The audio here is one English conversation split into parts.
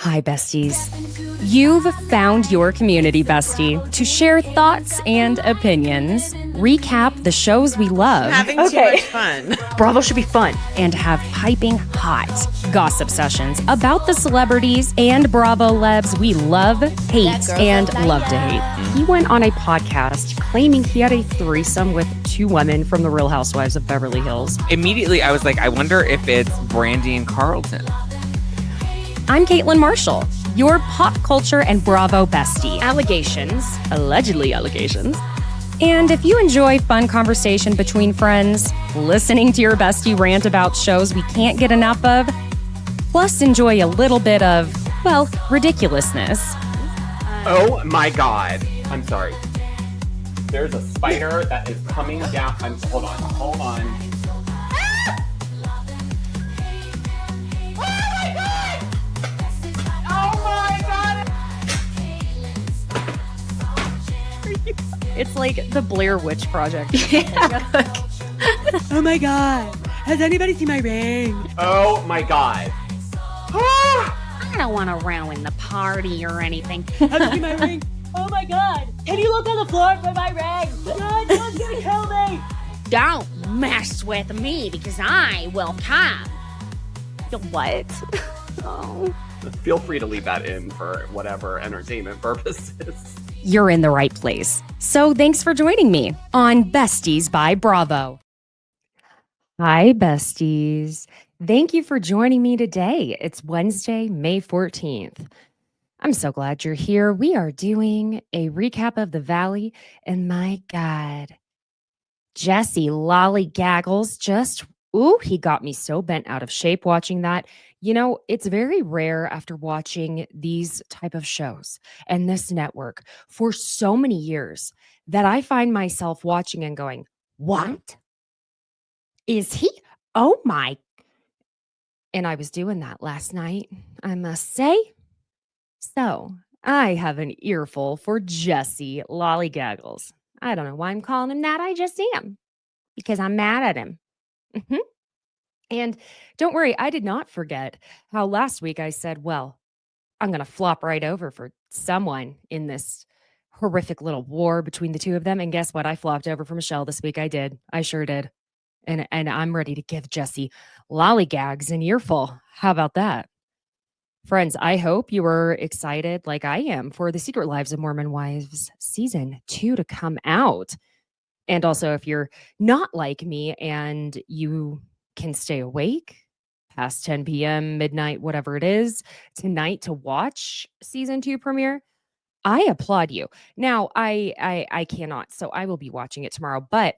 Hi, besties. You've found your community bestie to share thoughts and opinions, recap the shows we love. Having too much fun. Bravo should be fun. And have piping hot gossip sessions about the celebrities and Bravo lebs we love, hate, and love to hate. He went on a podcast claiming he had a threesome with two women from the Real Housewives of Beverly Hills. Immediately, I was like, I wonder if it's Brandy and Carlton. I'm Caitlin Marshall, your pop culture and Bravo bestie. Allegedly allegations. And if you enjoy fun conversation between friends, listening to your bestie rant about shows we can't get enough of, plus enjoy a little bit of, well, ridiculousness. Oh my God. I'm sorry. There's a spider that is coming down. Hold on. It's like the Blair Witch Project. Oh my God. Has anybody seen my ring? Oh my God. I don't want to ruin the party or anything. Have you seen my ring? Oh my God. Can you look on the floor for my ring? God, someone's gonna kill me. Don't mess with me because I will come. What? Oh. Feel free to leave that in for whatever entertainment purposes. You're in the right place. So thanks for joining me on Besties by Bravo. Hi, besties. Thank you for joining me today. It's Wednesday, May 14th. I'm so glad you're here. We are doing a recap of the Valley, and my God, Jesse lollygaggles he got me so bent out of shape watching that. You know, it's very rare after watching these type of shows and this network for so many years that I find myself watching and going, what? Is he? Oh my. And I was doing that last night, I must say. So I have an earful for Jesse lollygaggles. I don't know why I'm calling him that. I just am. Because I'm mad at him. And don't worry, I did not forget how last week I said, well, I'm going to flop right over for someone in this horrific little war between the two of them. And guess what? I flopped over for Michelle this week. I did. I sure did. And I'm ready to give Jesse lollygags an earful. How about that? Friends, I hope you were excited like I am for the Secret Lives of Mormon Wives season 2 to come out. And also, if you're not like me and you can stay awake past 10 p.m., midnight, whatever it is, tonight to watch season 2 premiere, I applaud you. Now, I cannot, so I will be watching it tomorrow, but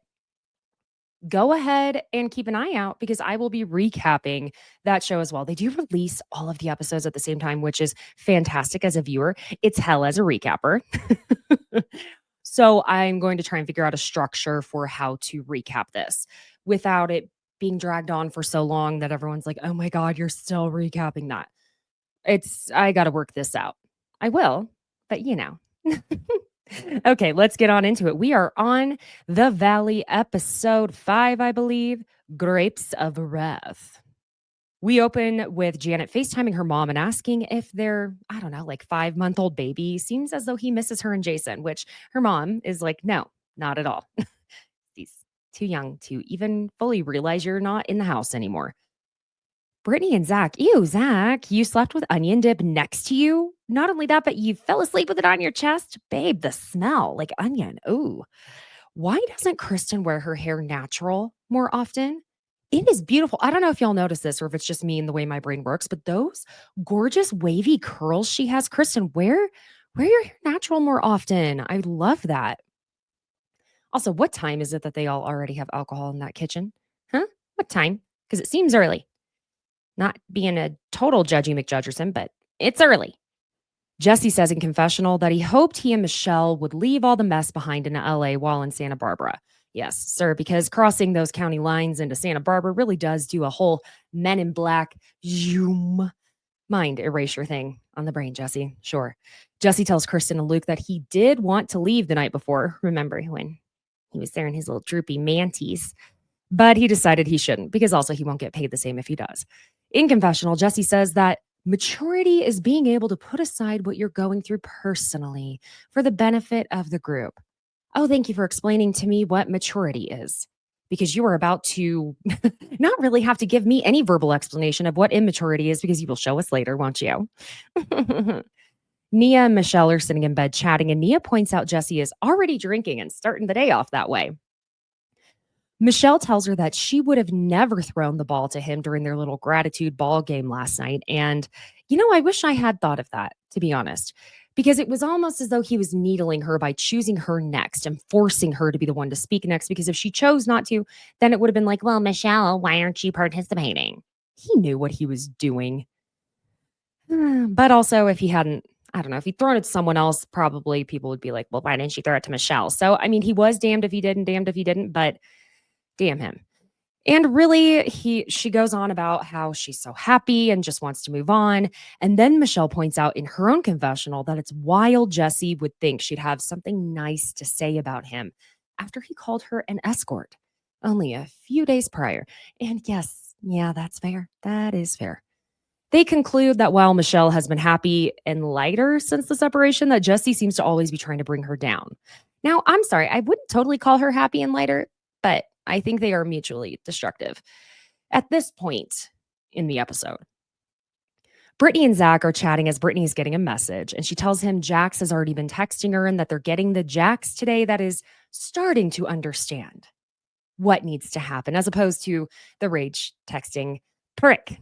go ahead and keep an eye out because I will be recapping that show as well. They do release all of the episodes at the same time, which is fantastic as a viewer. It's hell as a recapper. So I'm going to try and figure out a structure for how to recap this without it being dragged on for so long that everyone's like, oh my God, you're still recapping that. I got to work this out. I will, but you know. Okay, let's get on into it. We are on the Valley, episode 5, I believe, Grapes of Wrath. We open with Janet FaceTiming her mom and asking if their, 5-month-old baby seems as though he misses her and Jason, which her mom is like, no, not at all. He's too young to even fully realize you're not in the house anymore. Brittany and Zack. Ew, Zack, you slept with onion dip next to you? Not only that, but you fell asleep with it on your chest? Babe, the smell, like onion. Ooh. Why doesn't Kristen wear her hair natural more often? It is beautiful. I don't know if y'all notice this or if it's just me and the way my brain works, but those gorgeous wavy curls she has. Kristen, wear your hair natural more often. I love that. Also, what time is it that they all already have alcohol in that kitchen? Huh? What time? Because it seems early. Not being a total judgy McJudgerson, but it's early. Jesse says in confessional that he hoped he and Michelle would leave all the mess behind in LA while in Santa Barbara. Yes, sir, because crossing those county lines into Santa Barbara really does do a whole Men in Black zoom mind erasure thing on the brain, Jesse. Sure. Jesse tells Kristen and Luke that he did want to leave the night before. Remember when he was there in his little droopy manties. But he decided he shouldn't because also he won't get paid the same if he does. In confessional, Jesse says that Maturity is being able to put aside what you're going through personally for the benefit of the group. Oh, thank you for explaining to me what maturity is, because you are about to not really have to give me any verbal explanation of what immaturity is, because you will show us later, won't you? Nia and Michelle are sitting in bed chatting, and Nia points out Jesse is already drinking and starting the day off that way. Michelle tells her that she would have never thrown the ball to him during their little gratitude ball game last night. And, I wish I had thought of that, to be honest, because it was almost as though he was needling her by choosing her next and forcing her to be the one to speak next. Because if she chose not to, then it would have been like, well, Michelle, why aren't you participating? He knew what he was doing. But also, if he hadn't, I don't know, if he'd thrown it to someone else, probably people would be like, well, why didn't she throw it to Michelle? So, I mean, he was damned if he did and damned if he didn't, but damn him. And really, she goes on about how she's so happy and just wants to move on. And then Michelle points out in her own confessional that it's wild Jesse would think she'd have something nice to say about him after he called her an escort only a few days prior. And yes, yeah, that's fair. That is fair. They conclude that while Michelle has been happy and lighter since the separation, that Jesse seems to always be trying to bring her down. Now, I'm sorry, I wouldn't totally call her happy and lighter, but I think they are mutually destructive at this point in the episode. Brittany and Zack are chatting as Brittany is getting a message, and she tells him Jax has already been texting her and that they're getting the Jax today that is starting to understand what needs to happen, as opposed to the rage texting prick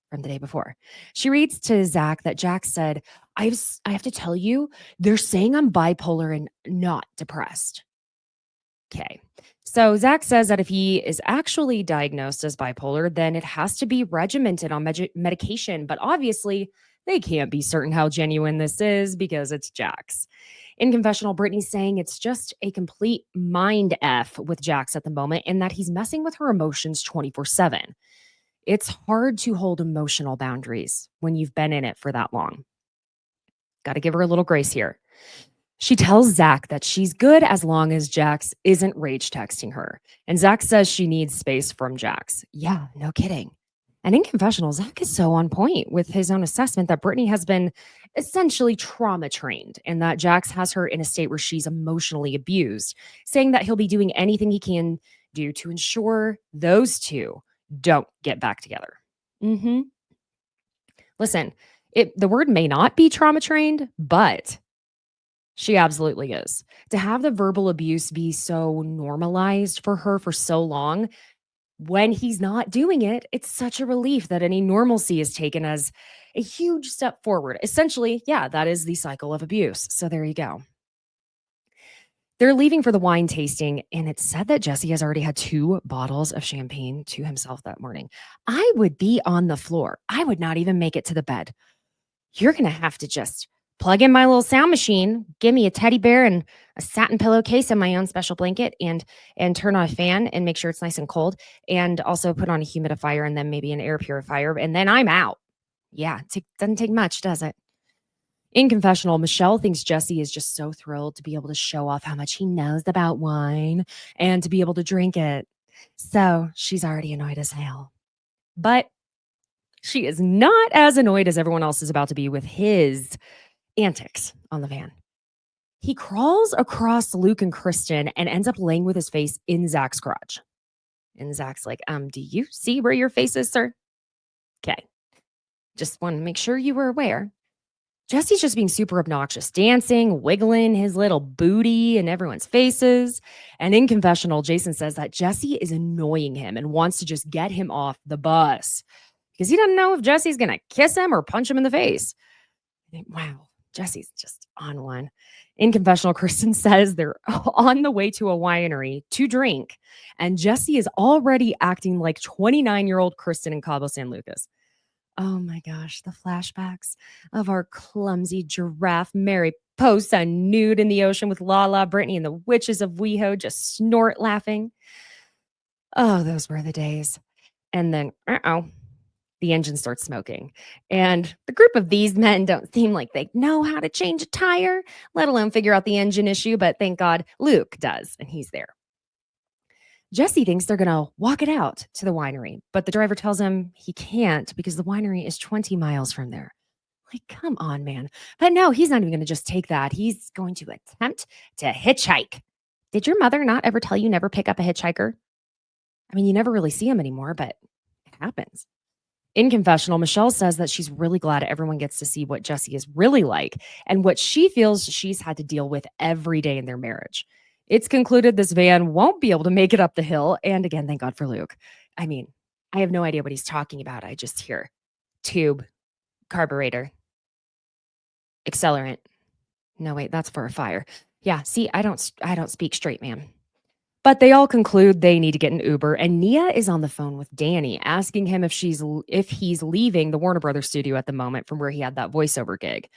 from the day before. She reads to Zack that Jax said, I have to tell you, they're saying I'm bipolar and not depressed. Okay. So Zack says that if he is actually diagnosed as bipolar, then it has to be regimented on medication. But obviously, they can't be certain how genuine this is because it's Jax. In confessional, Brittany's saying it's just a complete mind F with Jax at the moment and that he's messing with her emotions 24/7. It's hard to hold emotional boundaries when you've been in it for that long. Got to give her a little grace here. She tells Zack that she's good as long as Jax isn't rage texting her. And Zack says she needs space from Jax. Yeah, no kidding. And in confessional, Zack is so on point with his own assessment that Brittany has been essentially trauma trained and that Jax has her in a state where she's emotionally abused, saying that he'll be doing anything he can do to ensure those two don't get back together. Listen, the word may not be trauma trained, but she absolutely is. To have the verbal abuse be so normalized for her for so long, when he's not doing it, it's such a relief that any normalcy is taken as a huge step forward. Essentially, yeah, that is the cycle of abuse. So there you go. They're leaving for the wine tasting, and it's said that Jesse has already had 2 bottles of champagne to himself that morning. I would be on the floor. I would not even make it to the bed. You're going to have to just plug in my little sound machine, give me a teddy bear and a satin pillowcase and my own special blanket, and turn on a fan and make sure it's nice and cold, and also put on a humidifier and then maybe an air purifier, and then I'm out. Yeah, it doesn't take much, does it? In confessional, Michelle thinks Jesse is just so thrilled to be able to show off how much he knows about wine and to be able to drink it. So she's already annoyed as hell. But she is not as annoyed as everyone else is about to be with his antics on the van. He crawls across Luke and Kristen and ends up laying with his face in Zack's crotch. And Zack's like, do you see where your face is, sir? Okay. Just want to make sure you were aware. Jesse's just being super obnoxious, dancing, wiggling his little booty in everyone's faces. And in confessional, Jason says that Jesse is annoying him and wants to just get him off the bus because he doesn't know if Jesse's going to kiss him or punch him in the face. Wow, Jesse's just on one. In confessional, Kristen says they're on the way to a winery to drink, and Jesse is already acting like 29-year-old Kristen in Cabo San Lucas. Oh my gosh, the flashbacks of our clumsy giraffe Mariposa nude in the ocean with Lala, Brittany, and the witches of WeHo just snort laughing. Oh, those were the days. And then, the engine starts smoking. And the group of these men don't seem like they know how to change a tire, let alone figure out the engine issue. But thank God Luke does, and he's there. Jesse thinks they're going to walk it out to the winery, but the driver tells him he can't because the winery is 20 miles from there. Like, come on, man. But no, he's not even going to just take that. He's going to attempt to hitchhike. Did your mother not ever tell you never pick up a hitchhiker? I mean, you never really see him anymore, but it happens. In confessional, Michelle says that she's really glad everyone gets to see what Jesse is really like and what she feels she's had to deal with every day in their marriage. It's concluded this van won't be able to make it up the hill. And again, thank God for Luke. I mean, I have no idea what he's talking about. I just hear tube, carburetor, accelerant. No, wait, that's for a fire. Yeah, see, I don't speak straight, man. But they all conclude they need to get an Uber, and Nia is on the phone with Danny, asking him if he's leaving the Warner Brothers studio at the moment from where he had that voiceover gig.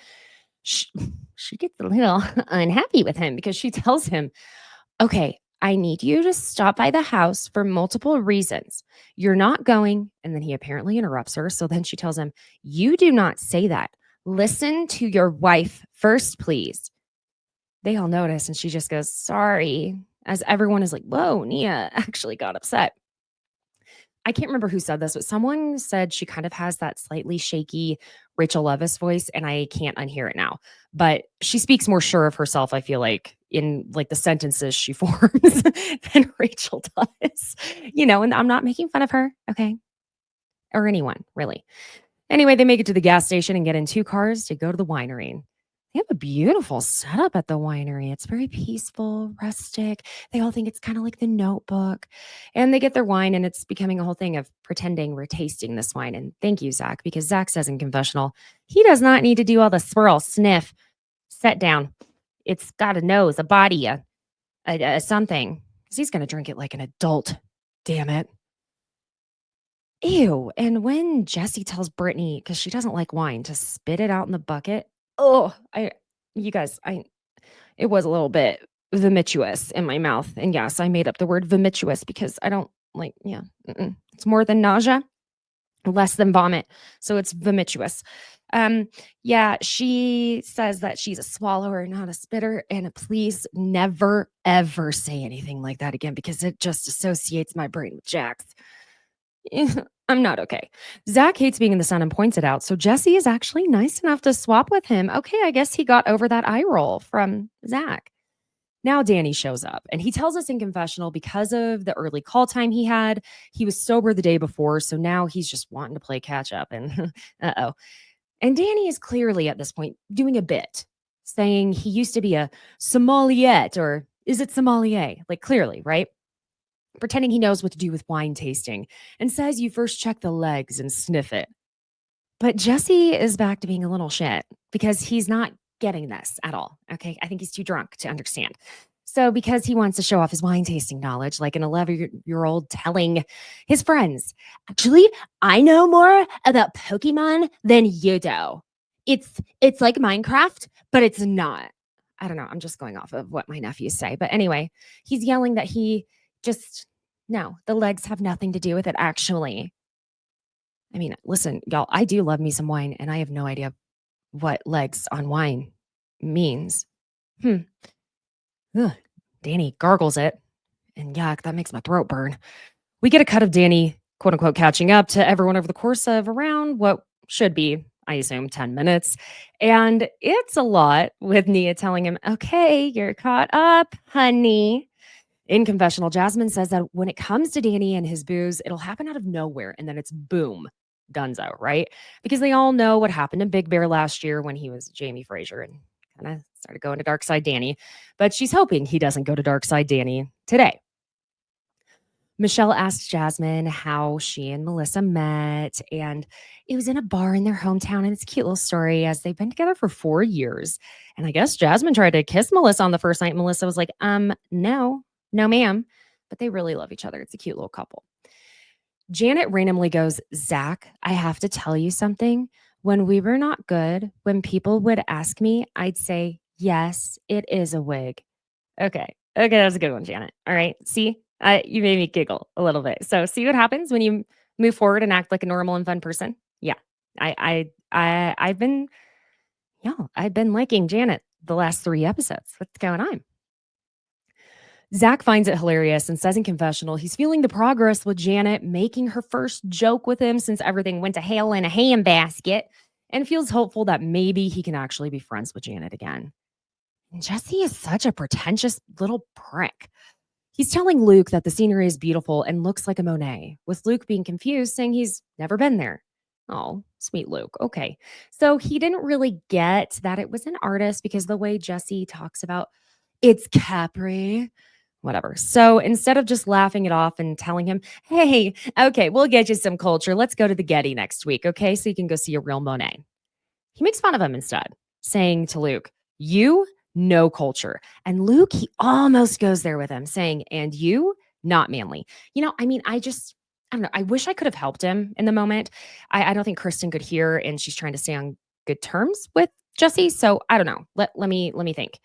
She gets a little unhappy with him because she tells him, "Okay, I need you to stop by the house for multiple reasons. You're not going," and then he apparently interrupts her. So then she tells him, "You do not say that. Listen to your wife first, please." They all notice, and she just goes, "Sorry," as everyone is like, whoa, Nia actually got upset. I can't remember who said this, but someone said she kind of has that slightly shaky Rachel Leviss voice, and I can't unhear it now. But she speaks more sure of herself, I feel like, in like the sentences she forms than Rachel does. And I'm not making fun of her, okay? Or anyone, really. Anyway, they make it to the gas station and get in 2 cars to go to the winery. They have a beautiful setup at the winery. It's very peaceful, rustic. They all think it's kind of like The Notebook. And they get their wine, and it's becoming a whole thing of pretending we're tasting this wine. And thank you, Zack, because Zack says in confessional, he does not need to do all the swirl, sniff, set down. It's got a nose, a body, a something. Because he's going to drink it like an adult. Damn it. Ew. And when Jesse tells Brittany, because she doesn't like wine, to spit it out in the bucket, it was a little bit vomitous in my mouth. And yes, I made up the word vomitous because I don't like, it's more than nausea, less than vomit. So it's vomitous. She says that she's a swallower, not a spitter. And please never, ever say anything like that again, because it just associates my brain with Jax. I'm not okay. Zack hates being in the sun and points it out. So Jesse is actually nice enough to swap with him. Okay, I guess he got over that eye roll from Zack. Now Danny shows up, and he tells us in confessional because of the early call time he had, he was sober the day before. So now he's just wanting to play catch up. And And Danny is clearly at this point doing a bit, saying he used to be a sommelier, or is it sommelier? Like clearly, right? Pretending he knows what to do with wine tasting, and says you first check the legs and sniff it. But Jesse is back to being a little shit because he's not getting this at all. Okay. I think he's too drunk to understand. So because he wants to show off his wine tasting knowledge, like an 11-year-old telling his friends, actually, I know more about Pokemon than you do. It's like Minecraft, but it's not. I don't know. I'm just going off of what my nephews say. But anyway, he's yelling that no, the legs have nothing to do with it, actually. I mean, listen, y'all, I do love me some wine, and I have no idea what legs on wine means. Ugh, Danny gargles it, and yuck, that makes my throat burn. We get a cut of Danny, quote unquote, catching up to everyone over the course of around what should be, I assume, 10 minutes. And it's a lot, with Nia telling him, okay, you're caught up, honey. In confessional, Jasmine says that when it comes to Danny and his booze, it'll happen out of nowhere, and then it's boom, donezo, right? Because they all know what happened to Big Bear last year when he was Jamie Fraser and kind of started going to Dark Side Danny. But she's hoping he doesn't go to Dark Side Danny today. Michelle asks Jasmine how she and Melissa met, and it was in a bar in their hometown, and it's a cute little story as they've been together for 4 years. And I guess Jasmine tried to kiss Melissa on the first night. Melissa was like, no, ma'am. But they really love each other. It's a cute little couple. Janet randomly goes, Zack, I have to tell you something. When we were not good, when people would ask me, I'd say, yes, it is a wig. Okay, that's a good one, Janet. All right, see, you made me giggle a little bit. So see what happens when you move forward and act like a normal and fun person. Yeah, I've been liking Janet the last 3 episodes. What's going on? Zack finds it hilarious and says in confessional he's feeling the progress with Janet making her first joke with him since everything went to hell in a handbasket, and feels hopeful that maybe he can actually be friends with Janet again. And Jesse is such a pretentious little prick. He's telling Luke that the scenery is beautiful and looks like a Monet, with Luke being confused, saying he's never been there. Oh, sweet Luke. Okay. So he didn't really get that it was an artist because the way Jesse talks about it's Capri, whatever. So instead of just laughing it off and telling him, hey, okay, we'll get you some culture. Let's go to the Getty next week. Okay. So you can go see a real Monet. He makes fun of him instead, saying to Luke, you, no culture. And Luke, he almost goes there with him, saying, and you, not manly. I don't know. I wish I could have helped him in the moment. I don't think Kristen could hear, and she's trying to stay on good terms with Jesse. So I don't know. Let me think.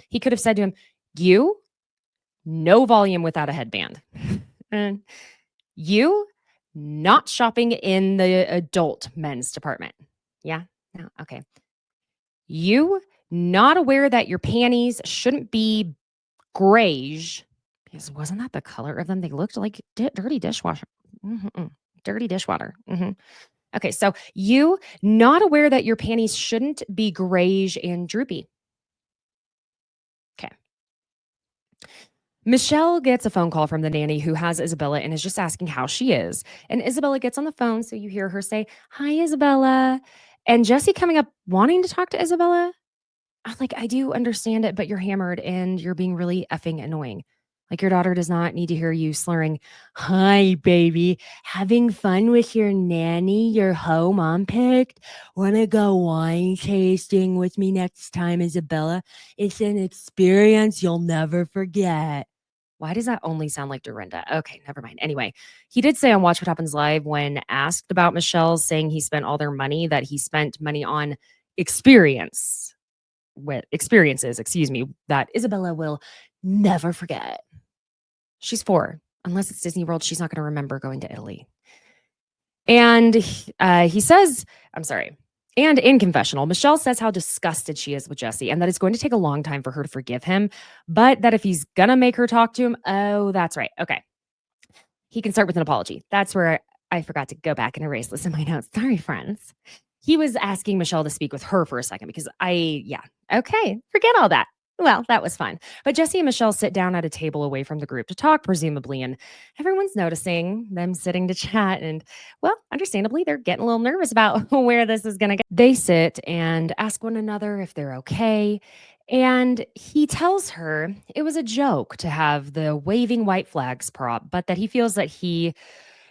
He could have said to him, you, no volume without a headband. And you, not shopping in the adult men's department. Yeah. No. Okay. You, not aware that your panties shouldn't be grayish, because wasn't that the color of them? They looked like dirty dishwasher. Dirty dishwater. Okay. So you, not aware that your panties shouldn't be grayish and droopy. Okay. Michelle gets a phone call from the nanny who has Isabella and is just asking how she is. And Isabella gets on the phone, so you hear her say, hi, Isabella. And Jesse coming up wanting to talk to Isabella. I'm like, I do understand it, but you're hammered and you're being really effing annoying. Like, your daughter does not need to hear you slurring, hi, baby, having fun with your nanny, your hoe mom picked? Want to go wine tasting with me next time, Isabella? It's an experience you'll never forget. Why does that only sound like Dorinda? Okay, never mind. Anyway, he did say on Watch What Happens Live, when asked about Michelle saying he spent all their money, that he spent money on experiences, that Isabella will never forget. She's 4. Unless it's Disney World, she's not going to remember going to Italy. And he says, I'm sorry. And in confessional, Michelle says how disgusted she is with Jesse and that it's going to take a long time for her to forgive him, but that if he's going to make her talk to him, oh, that's right. Okay. He can start with an apology. That's where I forgot to go back and erase this in my notes. Sorry, friends. He was asking Michelle to speak with her for a second because okay, forget all that. Well, that was fun. But Jesse and Michelle sit down at a table away from the group to talk, presumably, and everyone's noticing them sitting to chat. And, well, understandably, they're getting a little nervous about where this is going to go. They sit and ask one another if they're okay. And he tells her it was a joke to have the waving white flags prop, but that he feels that he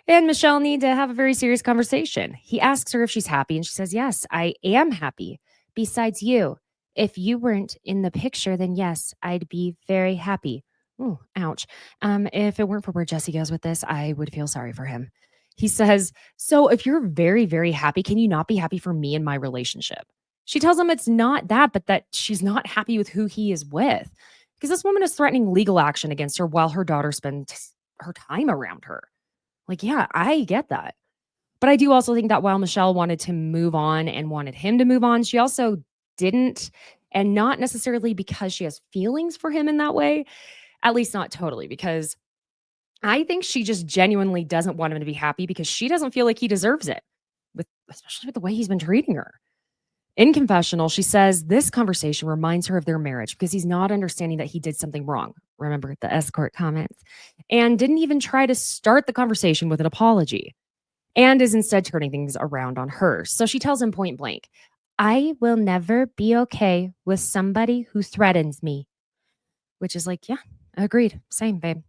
and Michelle need to have a very serious conversation. He asks her if she's happy, and she says, yes, I am happy. Besides you. If you weren't in the picture, then yes, I'd be very happy. Ooh, ouch. If it weren't for where Jesse goes with this, I would feel sorry for him. He says, so if you're very, very happy, can you not be happy for me and my relationship? She tells him it's not that, but that she's not happy with who he is with. Because this woman is threatening legal action against her while her daughter spends her time around her. Like, yeah, I get that. But I do also think that while Michelle wanted to move on and wanted him to move on, she also didn't, and not necessarily because she has feelings for him in that way, at least not totally, because I think she just genuinely doesn't want him to be happy because she doesn't feel like he deserves it, especially with the way he's been treating her. In confessional, she says this conversation reminds her of their marriage because he's not understanding that he did something wrong. Remember the escort comments? And didn't even try to start the conversation with an apology, and is instead turning things around on her. So she tells him point blank, I will never be okay with somebody who threatens me. Which is like, yeah, agreed. Same, babe.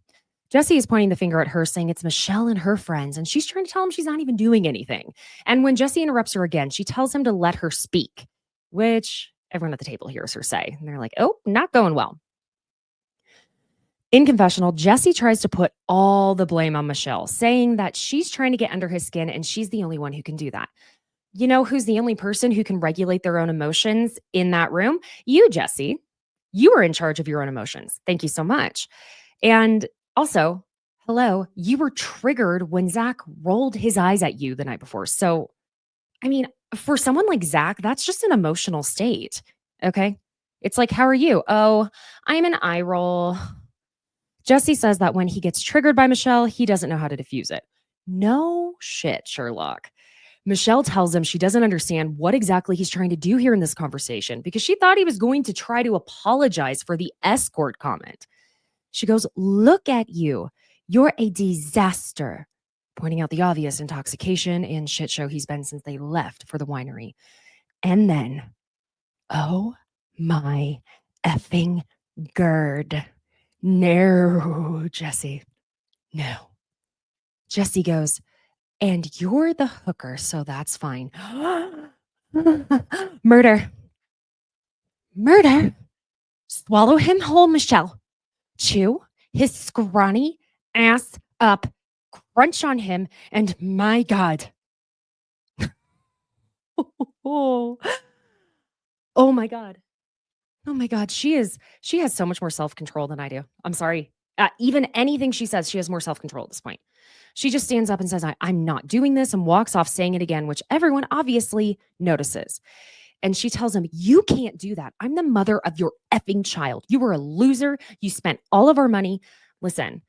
Jesse is pointing the finger at her, saying it's Michelle and her friends, and she's trying to tell him she's not even doing anything. And when Jesse interrupts her again, she tells him to let her speak, which everyone at the table hears her say. And they're like, oh, not going well. In confessional, Jesse tries to put all the blame on Michelle, saying that she's trying to get under his skin and she's the only one who can do that. You know who's the only person who can regulate their own emotions in that room? You, Jesse. You are in charge of your own emotions. Thank you so much. And also, hello, you were triggered when Zack rolled his eyes at you the night before. So, I mean, for someone like Zack, that's just an emotional state. Okay. It's like, how are you? Oh, I'm an eye roll. Jesse says that when he gets triggered by Michelle, he doesn't know how to diffuse it. No shit, Sherlock. Michelle tells him she doesn't understand what exactly he's trying to do here in this conversation because she thought he was going to try to apologize for the escort comment. She goes, "Look at you. You're a disaster," pointing out the obvious intoxication and shit show he's been since they left for the winery. And then, oh my effing gird. No, Jesse. No. Jesse goes, "And you're the hooker, so that's fine." Murder. Murder. Swallow him whole, Michelle. Chew his scrawny ass up. Crunch on him, and my God. Oh my God. Oh my God. She has so much more self-control than I do. I'm sorry. Even anything she says, she has more self-control at this point. She just stands up and says, I'm not doing this, and walks off saying it again, which everyone obviously notices. And she tells him, "You can't do that. I'm the mother of your effing child. You were a loser. You spent all of our money." Listen,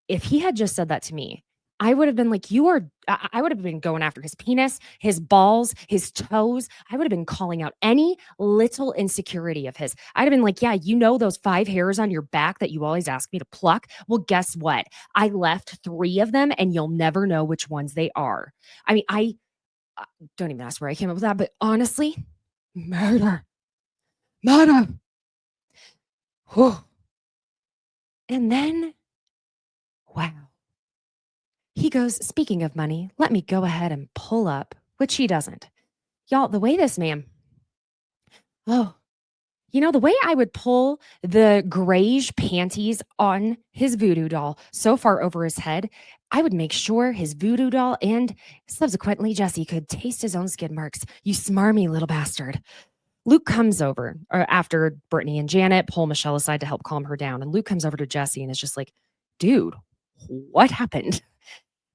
if he had just said that to me, I would have been like, I would have been going after his penis, his balls, his toes. I would have been calling out any little insecurity of his. I'd have been like, "Yeah, you know those 5 hairs on your back that you always ask me to pluck? Well, guess what? I left 3 of them, and you'll never know which ones they are." I mean, I don't even ask where I came up with that, but honestly, murder. Murder. Whew. And then, wow. He goes, "Speaking of money, let me go ahead and pull up," which he doesn't. Y'all, the way this man, the way I would pull the grayish panties on his voodoo doll so far over his head, I would make sure his voodoo doll and subsequently Jesse could taste his own skid marks. You smarmy little bastard. Luke comes over after Brittany and Janet pull Michelle aside to help calm her down. And Luke comes over to Jesse and is just like, "Dude, what happened?"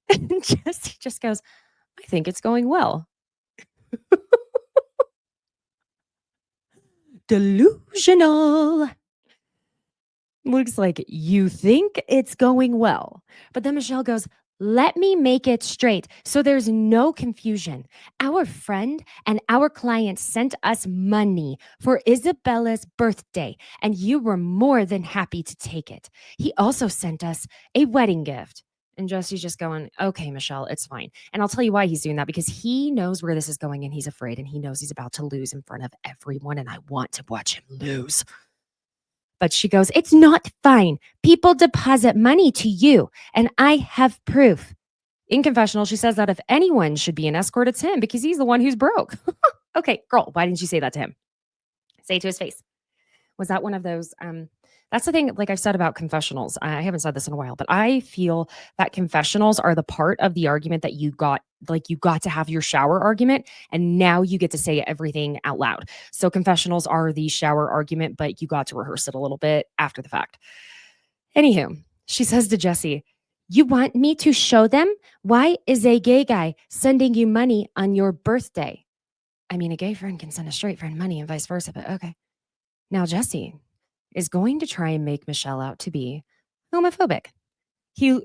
And Jesse just goes, "I think it's going well." Delusional. Luke's like, "You think it's going well?" But then Michelle goes, "Let me make it straight so there's no confusion. Our friend and our client sent us money for Isabella's birthday, and you were more than happy to take it. He also sent us a wedding gift." And Jesse's just going, "Okay, Michelle, it's fine." And I'll tell you why he's doing that, because he knows where this is going and he's afraid, and he knows he's about to lose in front of everyone, and I want to watch him lose. But she goes, "It's not fine. People deposit money to you, and I have proof." In confessional, she says that if anyone should be an escort, it's him, because he's the one who's broke. Okay, girl, why didn't you say that to him? Say it to his face. Was that one of those? That's the thing, like I've said about confessionals. I haven't said this in a while, but I feel that confessionals are the part of the argument that you got to have your shower argument, and now you get to say everything out loud. So confessionals are the shower argument, but you got to rehearse it a little bit after the fact. Anywho, she says to Jesse, "You want me to show them? Why is a gay guy sending you money on your birthday?" I mean, a gay friend can send a straight friend money and vice versa, but okay. Now Jesse is going to try and make Michelle out to be homophobic. He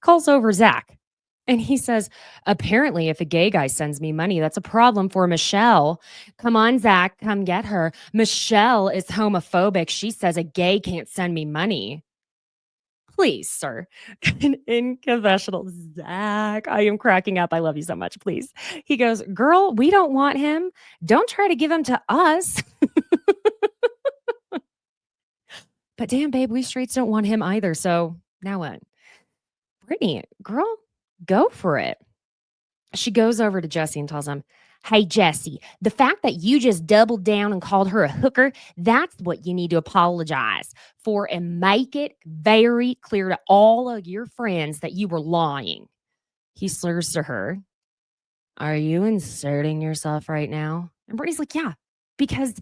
calls over Zack, and he says, "Apparently, if a gay guy sends me money, that's a problem for Michelle. Come on, Zack, come get her. Michelle is homophobic. She says a gay can't send me money." Please, sir. In confessional, Zack, I am cracking up. I love you so much. Please. He goes, "Girl, we don't want him. Don't try to give him to us." But damn, babe, we straights don't want him either. So now what? Brittany, girl, go for it. She goes over to Jesse and tells him, "Hey, Jesse, the fact that you just doubled down and called her a hooker, that's what you need to apologize for and make it very clear to all of your friends that you were lying." He slurs to her, "Are you inserting yourself right now?" And Brittany's like, "Yeah, because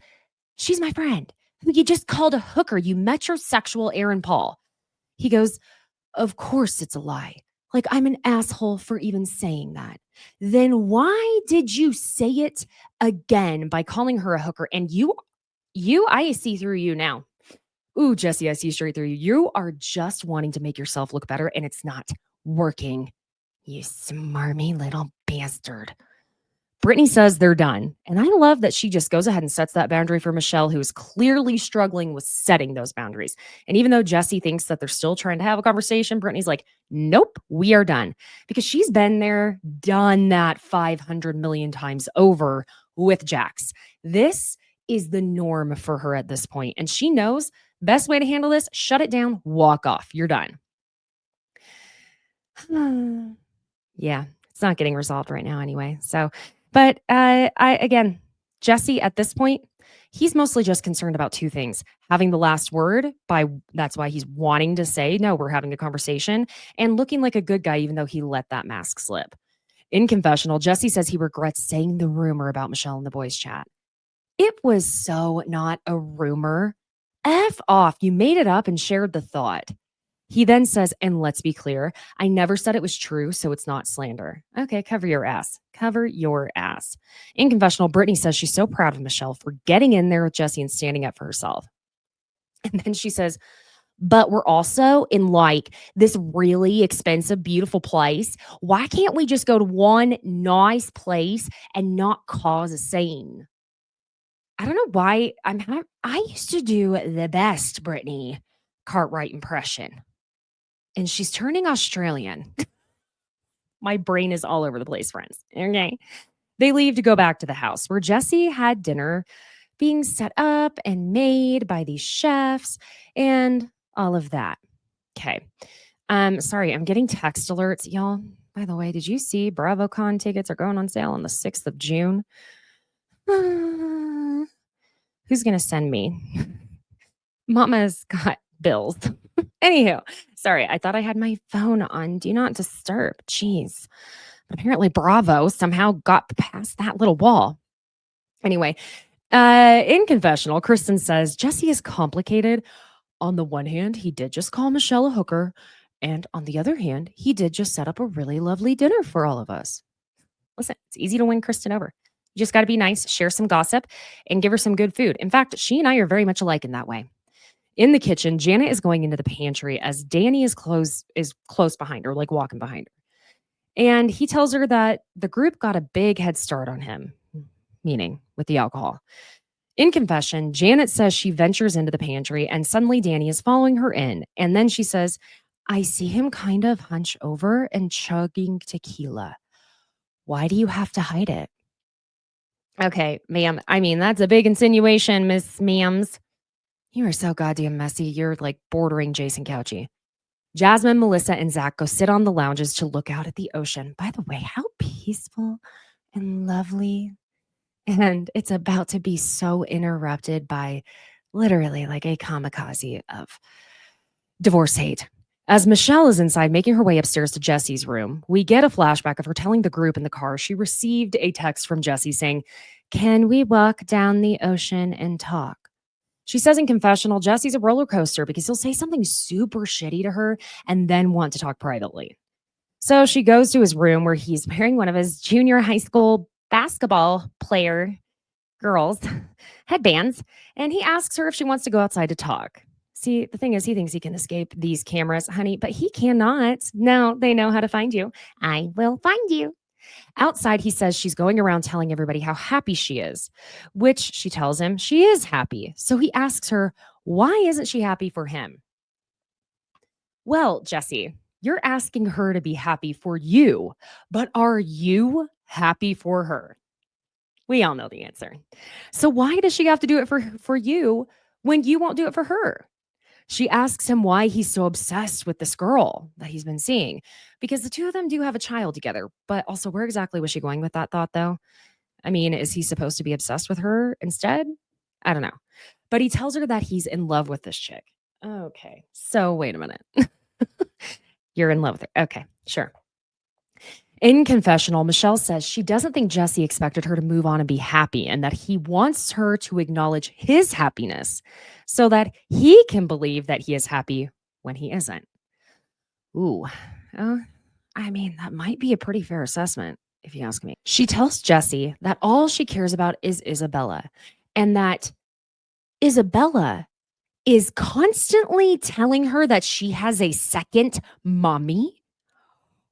she's my friend who you just called a hooker, you metrosexual Aaron Paul." He goes, "Of course it's a lie. Like, I'm an asshole for even saying that. Then why did you say it again by calling her a hooker? And you I see through you now. Ooh, Jesse, I see straight through you. You are just wanting to make yourself look better, and it's not working. You smarmy little bastard. Brittany says they're done. And I love that she just goes ahead and sets that boundary for Michelle, who is clearly struggling with setting those boundaries. And even though Jesse thinks that they're still trying to have a conversation, Brittany's like, nope, we are done. Because she's been there, done that 500 million times over with Jax. This is the norm for her at this point. And she knows best way to handle this, shut it down, walk off. You're done. Yeah, it's not getting resolved right now anyway. So, but again, Jesse at this point, he's mostly just concerned about two things: having the last word, that's why he's wanting to say, no, we're having a conversation, and looking like a good guy, even though he let that mask slip. In confessional, Jesse says he regrets saying the rumor about Michelle in the boys' chat. It was so not a rumor. F off. You made it up and shared the thought. He then says, and let's be clear, I never said it was true, so it's not slander. Okay, cover your ass. Cover your ass. In confessional, Brittany says she's so proud of Michelle for getting in there with Jesse and standing up for herself. And then she says, but we're also in like this really expensive, beautiful place. Why can't we just go to one nice place and not cause a scene? I don't know why I used to do the best Brittany Cartwright impression. And she's turning Australian. My brain is all over the place, friends. Okay. They leave to go back to the house where Jesse had dinner being set up and made by these chefs and all of that. Okay. Sorry, I'm getting text alerts. Y'all, by the way, did you see BravoCon tickets are going on sale on the 6th of June? Who's going to send me? Mama's got bills. Anywho, sorry, I thought I had my phone on Do Not Disturb. Jeez. But apparently Bravo somehow got past that little wall. Anyway, in confessional, Kristen says Jesse is complicated. On the one hand, he did just call Michelle a hooker. And on the other hand, he did just set up a really lovely dinner for all of us. Listen, it's easy to win Kristen over. You just got to be nice, share some gossip, and give her some good food. In fact, she and I are very much alike in that way. In the kitchen, Janet is going into the pantry as Danny is close behind her, like walking behind her. And he tells her that the group got a big head start on him, meaning with the alcohol. In confession, Janet says she ventures into the pantry and suddenly Danny is following her in. And then she says, I see him kind of hunch over and chugging tequila. Why do you have to hide it? Okay, ma'am. I mean, that's a big insinuation, Miss Ma'ams. You are so goddamn messy. You're like bordering Jason Couchy. Jasmine, Melissa, and Zack go sit on the lounges to look out at the ocean. By the way, how peaceful and lovely. And it's about to be so interrupted by literally like a kamikaze of divorce hate. As Michelle is inside making her way upstairs to Jesse's room, we get a flashback of her telling the group in the car she received a text from Jesse saying, can we walk down the ocean and talk? She says in confessional, Jesse's a roller coaster because he'll say something super shitty to her and then want to talk privately. So she goes to his room where he's wearing one of his junior high school basketball player girls headbands, and he asks her if she wants to go outside to talk. See, the thing is, he thinks he can escape these cameras, honey, but he cannot. Now they know how to find you. I will find you. Outside, he says she's going around telling everybody how happy she is, which she tells him she is happy. So he asks her, why isn't she happy for him? Well, Jesse, you're asking her to be happy for you, but are you happy for her? We all know the answer. So why does she have to do it for you when you won't do it for her? She asks him why he's so obsessed with this girl that he's been seeing, because the two of them do have a child together. But also, where exactly was she going with that thought, though? I mean, is he supposed to be obsessed with her instead? I don't know. But he tells her that he's in love with this chick. Okay, so wait a minute. You're in love with her. Okay, sure. In confessional, Michelle says she doesn't think Jesse expected her to move on and be happy, and that he wants her to acknowledge his happiness so that he can believe that he is happy when he isn't. Ooh, I mean, that might be a pretty fair assessment, if you ask me. She tells Jesse that all she cares about is Isabella, and that Isabella is constantly telling her that she has a second mommy?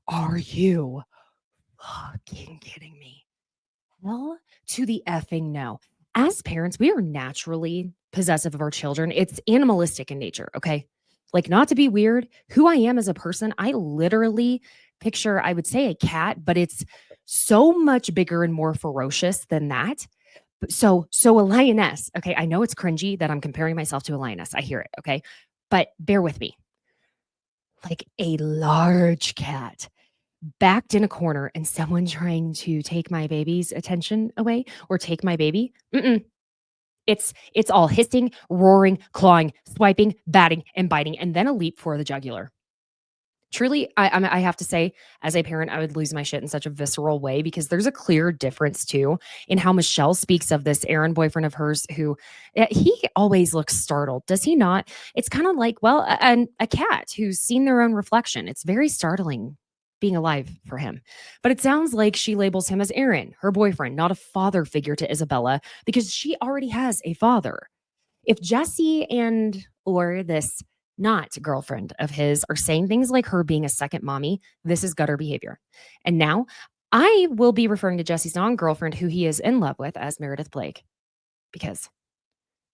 Are you fucking kidding me? Hell to the effing no. As parents, we are naturally possessive of our children. It's animalistic in nature, okay? Like, not to be weird, who I am as a person, I literally picture, I would say a cat, but it's so much bigger and more ferocious than that. So a lioness, okay? I know it's cringy that I'm comparing myself to a lioness. I hear it, okay? But bear with me. Like a large cat backed in a corner and someone trying to take my baby's attention away or take my baby. It's all hissing, roaring, clawing, swiping, batting, and biting, and then a leap for the jugular. Truly, I have to say, as a parent, I would lose my shit in such a visceral way because there's a clear difference too in how Michelle speaks of this Aaron boyfriend of hers who he always looks startled. Does he not? It's kind of like, well, a cat who's seen their own reflection. It's very startling being alive for him. But it sounds like she labels him as Aaron, her boyfriend, not a father figure to Isabella because she already has a father. If Jesse and or this not girlfriend of his are saying things like her being a second mommy, this is gutter behavior. And now I will be referring to Jesse's non-girlfriend who he is in love with as Meredith Blake because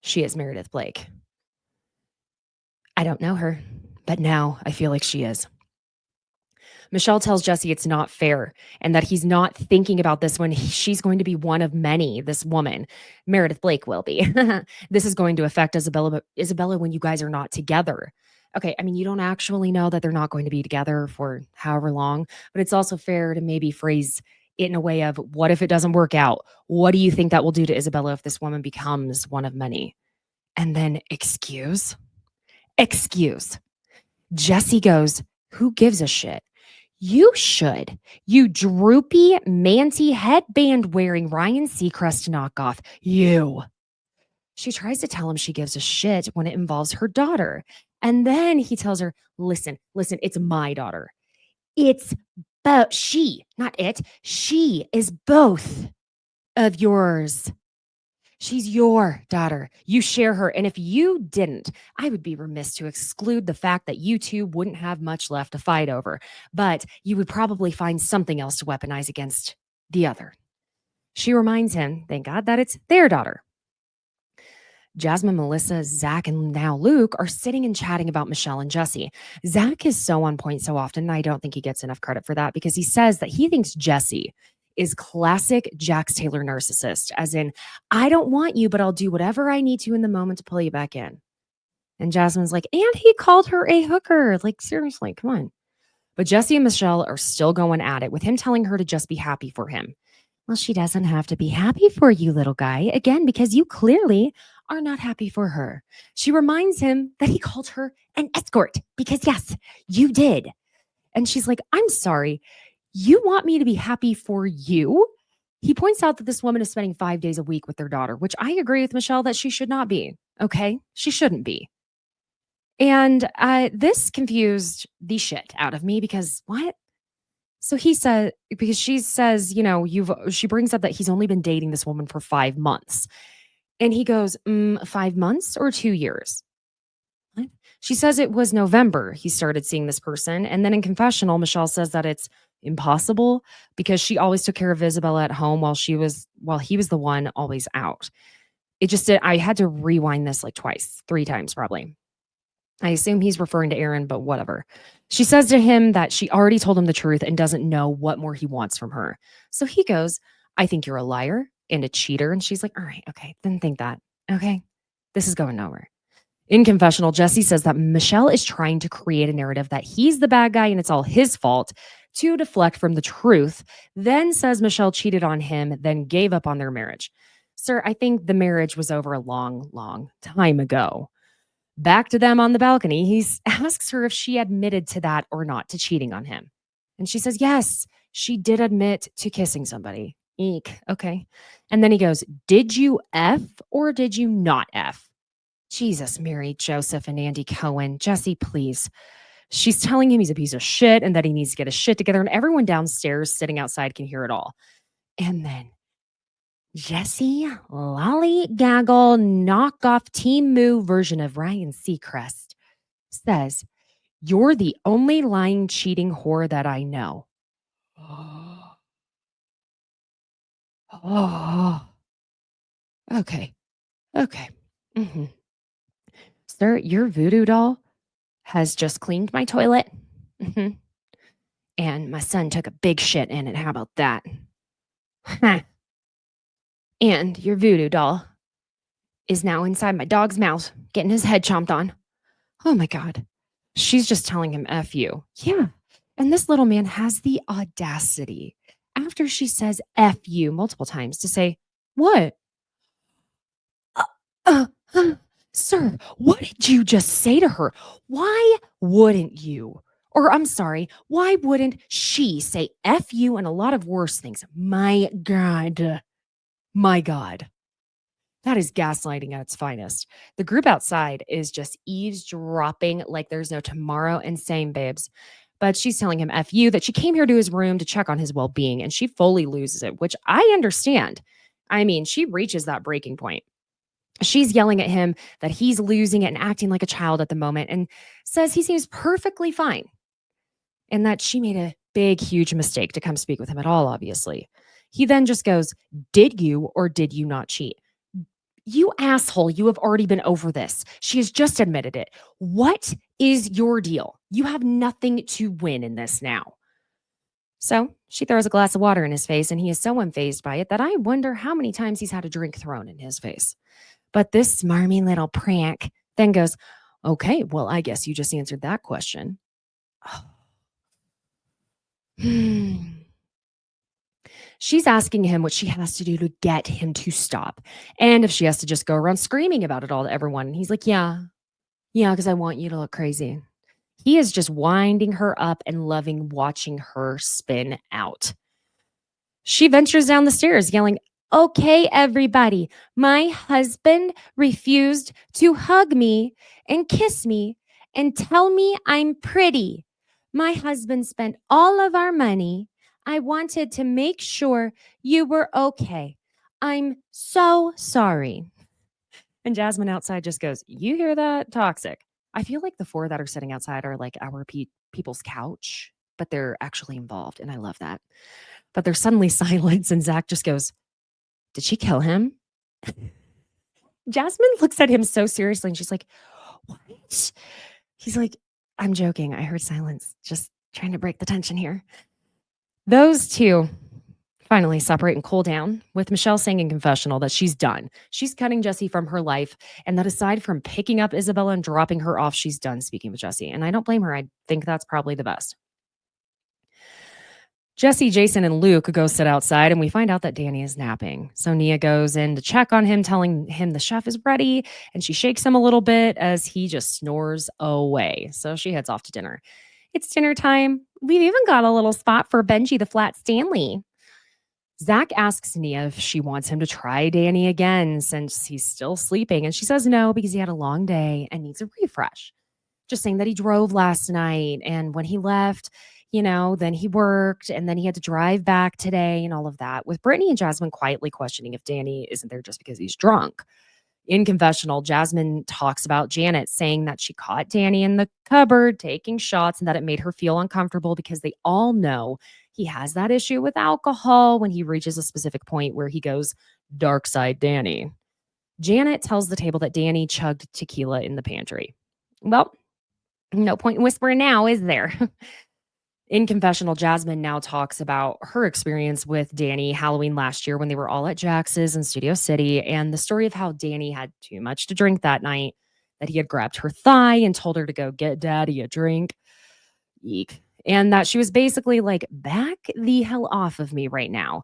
she is Meredith Blake. I don't know her, but now I feel like she is. Michelle tells Jesse it's not fair and that he's not thinking about this when she's going to be one of many, this woman. Meredith Blake will be. This is going to affect Isabella when you guys are not together. Okay, I mean, you don't actually know that they're not going to be together for however long, but it's also fair to maybe phrase it in a way of what if it doesn't work out? What do you think that will do to Isabella if this woman becomes one of many? And then excuse. Jesse goes, who gives a shit? You should. You droopy, manty, headband wearing Ryan Seacrest knockoff. You. She tries to tell him she gives a shit when it involves her daughter. And then he tells her, listen, it's my daughter. It's both. She, not it. She is both of yours. She's your daughter. You share her. And if you didn't, I would be remiss to exclude the fact that you two wouldn't have much left to fight over, but you would probably find something else to weaponize against the other. She reminds him, thank God, that it's their daughter. Jasmine, Melissa, Zack, and now Luke are sitting and chatting about Michelle and Jesse. Zack is so on point so often, and I don't think he gets enough credit for that because he says that he thinks Jesse is classic Jax Taylor narcissist, as in, I don't want you, but I'll do whatever I need to in the moment to pull you back in. And Jasmine's like, and he called her a hooker. Like, seriously, come on. But Jesse and Michelle are still going at it with him telling her to just be happy for him. Well, she doesn't have to be happy for you, little guy. Again, because you clearly are not happy for her. She reminds him that he called her an escort because, yes, you did. And she's like, I'm sorry. You want me to be happy for you? He points out that this woman is spending 5 days a week with their daughter, which I agree with Michelle that she should not be. Okay? She shouldn't be. And this confused the shit out of me because what? So he said, because she says, you know, she brings up that he's only been dating this woman for 5 months. And he goes, 5 months or 2 years? What? She says it was November he started seeing this person. And then in confessional, Michelle says that it's impossible because she always took care of Isabella at home while he was the one always out. It just did. I had to rewind this like 3 times probably. I assume he's referring to Aaron, but whatever. She says to him that she already told him the truth and doesn't know what more he wants from her. So he goes, I think you're a liar and a cheater. And she's like, all right, okay, then think that. Okay, this is going nowhere. In confessional, Jesse says that Michelle is trying to create a narrative that he's the bad guy and it's all his fault to deflect from the truth, then says Michelle cheated on him, then gave up on their marriage. Sir, I think the marriage was over a long, long time ago. Back to them on the balcony, he asks her if she admitted to that or not, to cheating on him. And she says, yes, she did admit to kissing somebody. Eek, okay. And then he goes, did you F or did you not F? Jesus, Mary, Joseph, and Andy Cohen. Jesse, please. She's telling him he's a piece of shit and that he needs to get his shit together. And everyone downstairs sitting outside can hear it all. And then Jesse Lollygaggle knockoff Team Moo version of Ryan Seacrest says, "You're the only lying, cheating whore that I know." Oh, okay. Okay. Mhm. Sir, your voodoo doll has just cleaned my toilet. Mhm. And my son took a big shit in it. How about that? Huh. And your voodoo doll is now inside my dog's mouth, getting his head chomped on. Oh my God. She's just telling him F you. Yeah. And this little man has the audacity, after she says F you multiple times, to say, "What? Uh, uh, uh, sir, what did you just say to her? Why wouldn't you? Or I'm sorry, why wouldn't she say F you and a lot of worse things? My God. My God." That is gaslighting at its finest. The group outside is just eavesdropping like there's no tomorrow and same, babes. But she's telling him F you, that she came here to his room to check on his well being, and she fully loses it, which I understand. I mean, she reaches that breaking point. She's yelling at him that he's losing it and acting like a child at the moment, and says he seems perfectly fine, and that she made a big, huge mistake to come speak with him at all, obviously. He then just goes, "Did you or did you not cheat? You asshole, you have already been over this. She has just admitted it. What is your deal? You have nothing to win in this now." So she throws a glass of water in his face, and he is so unfazed by it that I wonder how many times he's had a drink thrown in his face. But this smarmy little prank then goes, "Okay, well, I guess you just answered that question." She's asking him what she has to do to get him to stop, and if she has to just go around screaming about it all to everyone. And he's like, "Yeah, because I want you to look crazy." He is just winding her up and loving watching her spin out. She ventures down the stairs yelling, "Okay, everybody, my husband refused to hug me and kiss me and tell me I'm pretty. My husband spent all of our money. I wanted to make sure you were okay. I'm so sorry." And Jasmine outside just goes, "You hear that? Toxic." I feel like the four that are sitting outside are like our people's couch, but they're actually involved. And I love that. But there's suddenly silence, and Zack just goes, "Did she kill him?" Jasmine looks at him so seriously, and she's like, "What?" He's like, "I'm joking. I heard silence. Just trying to break the tension here." Those two finally separate and cool down, with Michelle saying in confessional that she's done. She's cutting Jesse from her life, and that aside from picking up Isabella and dropping her off, she's done speaking with Jesse. And I don't blame her. I think that's probably the best. Jesse, Jason, and Luke go sit outside, and we find out that Danny is napping. So Nia goes in to check on him, telling him the chef is ready, and she shakes him a little bit as he just snores away. So she heads off to dinner. It's dinner time. We've even got a little spot for Benji the Flat Stanley. Zack asks Nia if she wants him to try Danny again since he's still sleeping, and she says no because he had a long day and needs a refresh. Just saying that he drove last night, and when he left, then he worked, and then he had to drive back today and all of that, with Brittany and Jasmine quietly questioning if Danny isn't there just because he's drunk. In confessional, Jasmine talks about Janet saying that she caught Danny in the cupboard taking shots and that it made her feel uncomfortable because they all know he has that issue with alcohol when he reaches a specific point where he goes dark side Danny. Janet tells the table that Danny chugged tequila in the pantry. Well, no point in whispering now, is there? In confessional, Jasmine now talks about her experience with Danny Halloween last year when they were all at Jax's in Studio City, and the story of how Danny had too much to drink that night, that he had grabbed her thigh and told her to go get daddy a drink. Eek. And that she was basically like, "Back the hell off of me right now."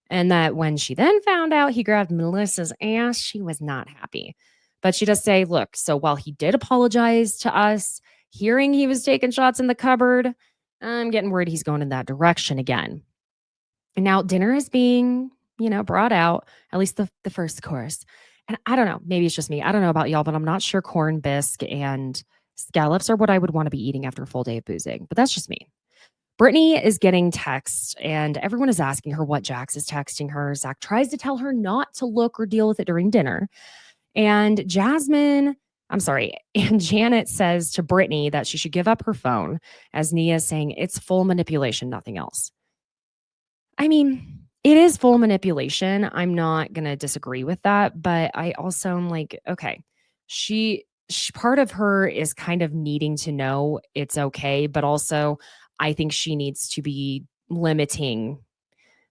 And that when she then found out he grabbed Melissa's ass, she was not happy. But she does say, look, so while he did apologize to us, hearing he was taking shots in the cupboard, I'm getting worried he's going in that direction again. And now dinner is being, brought out, at least the first course. And I don't know, maybe it's just me. I don't know about y'all, but I'm not sure corn bisque and scallops are what I would want to be eating after a full day of boozing. But that's just me. Brittany is getting texts and everyone is asking her what Jax is texting her. Zack tries to tell her not to look or deal with it during dinner. And and Janet says to Brittany that she should give up her phone, as Nia is saying it's full manipulation, nothing else. I mean, it is full manipulation. I'm not going to disagree with that, but I also am like, okay, she part of her is kind of needing to know it's okay, but also I think she needs to be limiting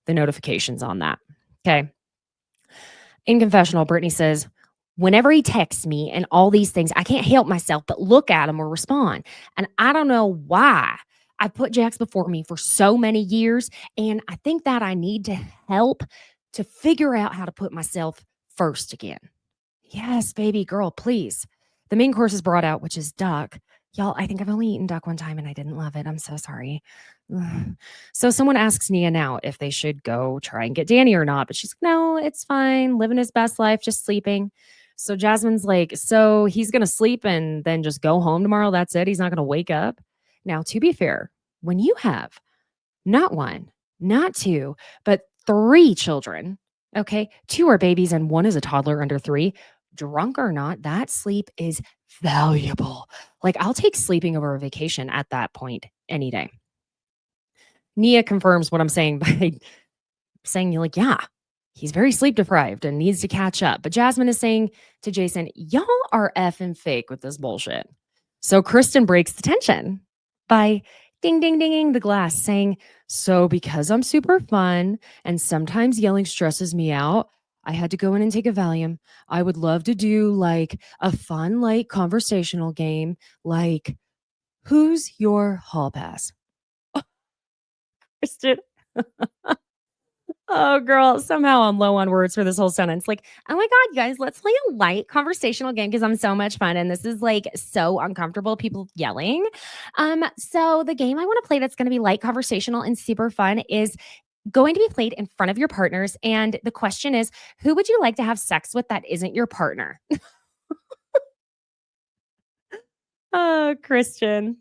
the notifications on that. Okay. In confessional, Brittany says, whenever he texts me and all these things, I can't help myself but look at him or respond. And I don't know why. I put Jax before me for so many years, and I think that I need to help to figure out how to put myself first again. Yes, baby girl, please. The main course is brought out, which is duck. Y'all, I think I've only eaten duck one time and I didn't love it. I'm so sorry. Ugh. So someone asks Nia now if they should go try and get Danny or not, but she's like, no, it's fine. Living his best life, just sleeping. So Jasmine's like, so he's going to sleep and then just go home tomorrow. That's it. He's not going to wake up. Now, to be fair, when you have not one, not two, but 3 children, okay, 2 are babies and 1 is a toddler under 3, drunk or not, that sleep is valuable. Like, I'll take sleeping over a vacation at that point any day. Nia confirms what I'm saying by saying, like, yeah, he's very sleep deprived and needs to catch up. But Jasmine is saying to Jason, y'all are effing fake with this bullshit. So Kristen breaks the tension by ding, ding, dinging the glass, saying, so because I'm super fun and sometimes yelling stresses me out, I had to go in and take a Valium. I would love to do like a fun, like conversational game, like, who's your hall pass? Kristen. Oh, girl, somehow I'm low on words for this whole sentence. Like, oh my God, you guys, let's play a light conversational game because I'm so much fun. And this is like so uncomfortable, people yelling. So the game I want to play that's going to be light conversational and super fun is going to be played in front of your partners. And the question is, who would you like to have sex with that isn't your partner? Oh, Christian.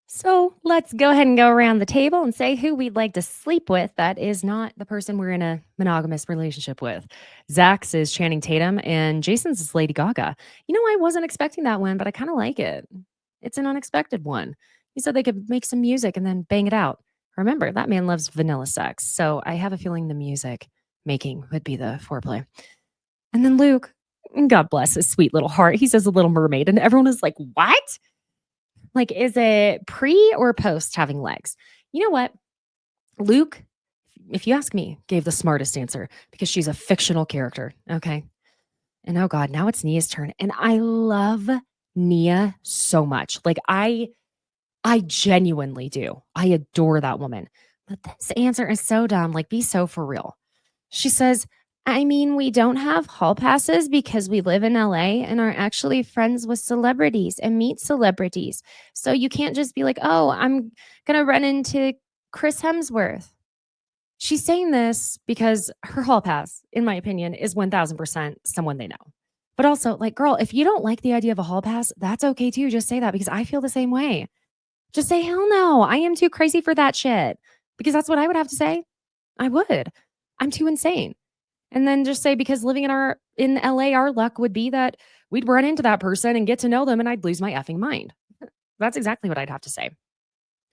So let's go ahead and go around the table and say who we'd like to sleep with that is not the person we're in a monogamous relationship with. Zach's is Channing Tatum and Jason's is Lady Gaga. You know, I wasn't expecting that one, but I kind of like it. It's an unexpected one. He said they could make some music and then bang it out. Remember, that man loves vanilla sex. So I have a feeling the music making would be the foreplay. And then Luke, God bless his sweet little heart. He says a Little Mermaid. And everyone is like, what? Like, is it pre or post having legs? You know what? Luke, if you ask me, gave the smartest answer because she's a fictional character. Okay. And oh God, now it's Nia's turn. And I love Nia so much. Like, I genuinely do. I adore that woman. But this answer is so dumb. Like, be so for real. She says, I mean, we don't have hall passes because we live in LA and are actually friends with celebrities and meet celebrities. So you can't just be like, oh, I'm going to run into Chris Hemsworth. She's saying this because her hall pass, in my opinion, is 1000% someone they know. But also, like, girl, if you don't like the idea of a hall pass, that's okay too. Just say that because I feel the same way. Just say, hell no, I am too crazy for that shit. Because that's what I would have to say. I would. I'm too insane. And then just say, because living in LA, our luck would be that we'd run into that person and get to know them and I'd lose my effing mind. That's exactly what I'd have to say.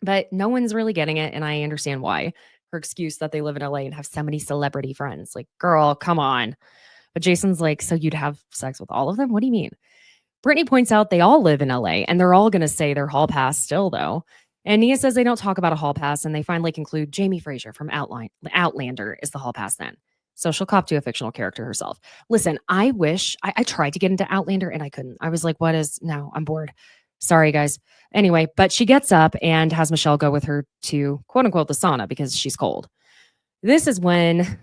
But no one's really getting it. And I understand why. Her excuse that they live in LA and have so many celebrity friends. Like, girl, come on. But Jason's like, so you'd have sex with all of them? What do you mean? Brittany points out they all live in LA and they're all going to say their hall pass still, though. And Nia says they don't talk about a hall pass and they finally conclude Jamie Fraser from Outlander is the hall pass then. So she'll cop to a fictional character herself. Listen, I wish I tried to get into Outlander and I couldn't. I was like, no, I'm bored. Sorry, guys. Anyway, but she gets up and has Michelle go with her to quote unquote the sauna because she's cold. This is when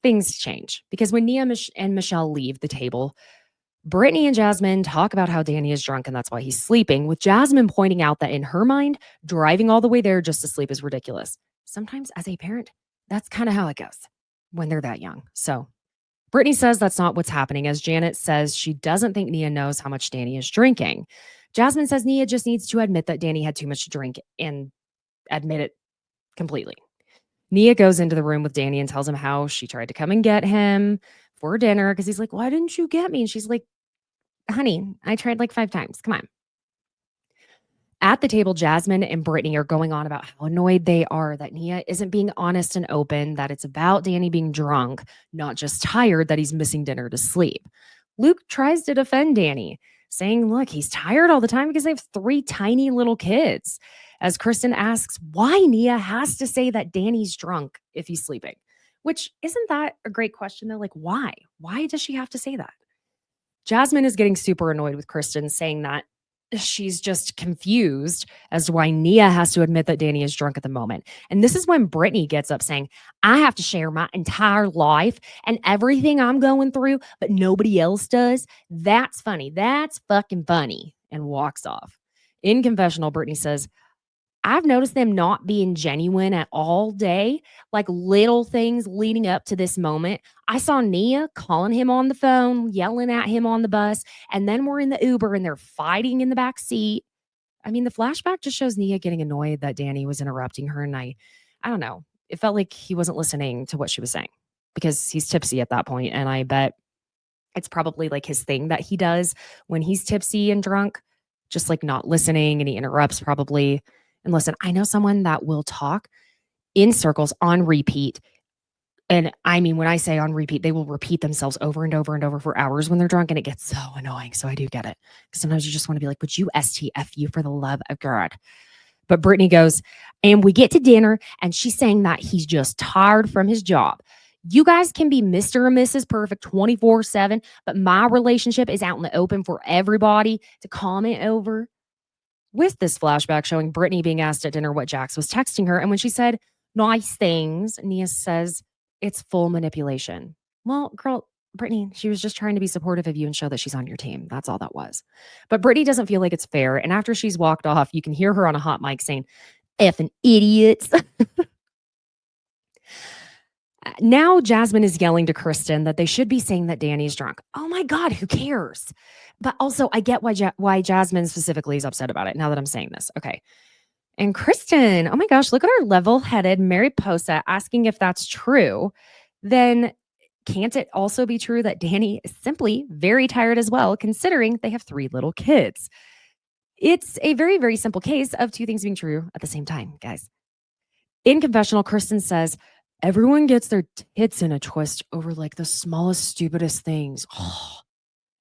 things change because when Nia and Michelle leave the table, Brittany and Jasmine talk about how Danny is drunk and that's why he's sleeping, with Jasmine pointing out that in her mind, driving all the way there just to sleep is ridiculous. Sometimes as a parent, that's kind of how it goes when they're that young. So Brittany says that's not what's happening, as Janet says she doesn't think Nia knows how much Danny is drinking. Jasmine says Nia just needs to admit that Danny had too much to drink and admit it completely. Nia goes into the room with Danny and tells him how she tried to come and get him for dinner because he's like, why didn't you get me? And she's like, honey, I tried like 5 times. Come on. At the table, Jasmine and Brittany are going on about how annoyed they are that Nia isn't being honest and open, that it's about Danny being drunk, not just tired that he's missing dinner to sleep. Luke tries to defend Danny, saying, look, he's tired all the time because they have 3 tiny little kids. As Kristen asks why Nia has to say that Danny's drunk if he's sleeping, which isn't that a great question though? Like, why? Why does she have to say that? Jasmine is getting super annoyed with Kristen, saying that she's just confused as to why Nia has to admit that Danny is drunk at the moment. And this is when Brittany gets up saying, I have to share my entire life and everything I'm going through, but nobody else does. That's funny. That's fucking funny. And walks off. In confessional, Brittany says, I've noticed them not being genuine at all day, like little things leading up to this moment. I saw Nia calling him on the phone, yelling at him on the bus, and then we're in the Uber and they're fighting in the back seat. I mean, the flashback just shows Nia getting annoyed that Danny was interrupting her, and I don't know. It felt like he wasn't listening to what she was saying because he's tipsy at that point, and I bet it's probably like his thing that he does when he's tipsy and drunk, just like not listening, and he interrupts probably. And listen, I know someone that will talk in circles on repeat. And I mean, when I say on repeat, they will repeat themselves over and over and over for hours when they're drunk. And it gets so annoying. So I do get it. Sometimes you just want to be like, would you STF you for the love of God? But Brittany goes, and we get to dinner and she's saying that he's just tired from his job. You guys can be Mr. and Mrs. Perfect 24/7, but my relationship is out in the open for everybody to comment over. With this flashback showing Brittany being asked at dinner what Jax was texting her. And when she said nice things, Nia says it's full manipulation. Well, girl, Brittany, she was just trying to be supportive of you and show that she's on your team. That's all that was. But Brittany doesn't feel like it's fair. And after she's walked off, you can hear her on a hot mic saying, effing idiots. Now Jasmine is yelling to Kristen that they should be saying that Danny's drunk. Oh my God, who cares? But also, I get why Jasmine specifically is upset about it now that I'm saying this. Okay. And Kristen, oh my gosh, look at our level-headed Mariposa asking if that's true. Then can't it also be true that Danny is simply very tired as well, considering they have 3 little kids? It's a very, very simple case of 2 things being true at the same time, guys. In confessional, Kristen says, everyone gets their tits in a twist over like the smallest, stupidest things. Oh.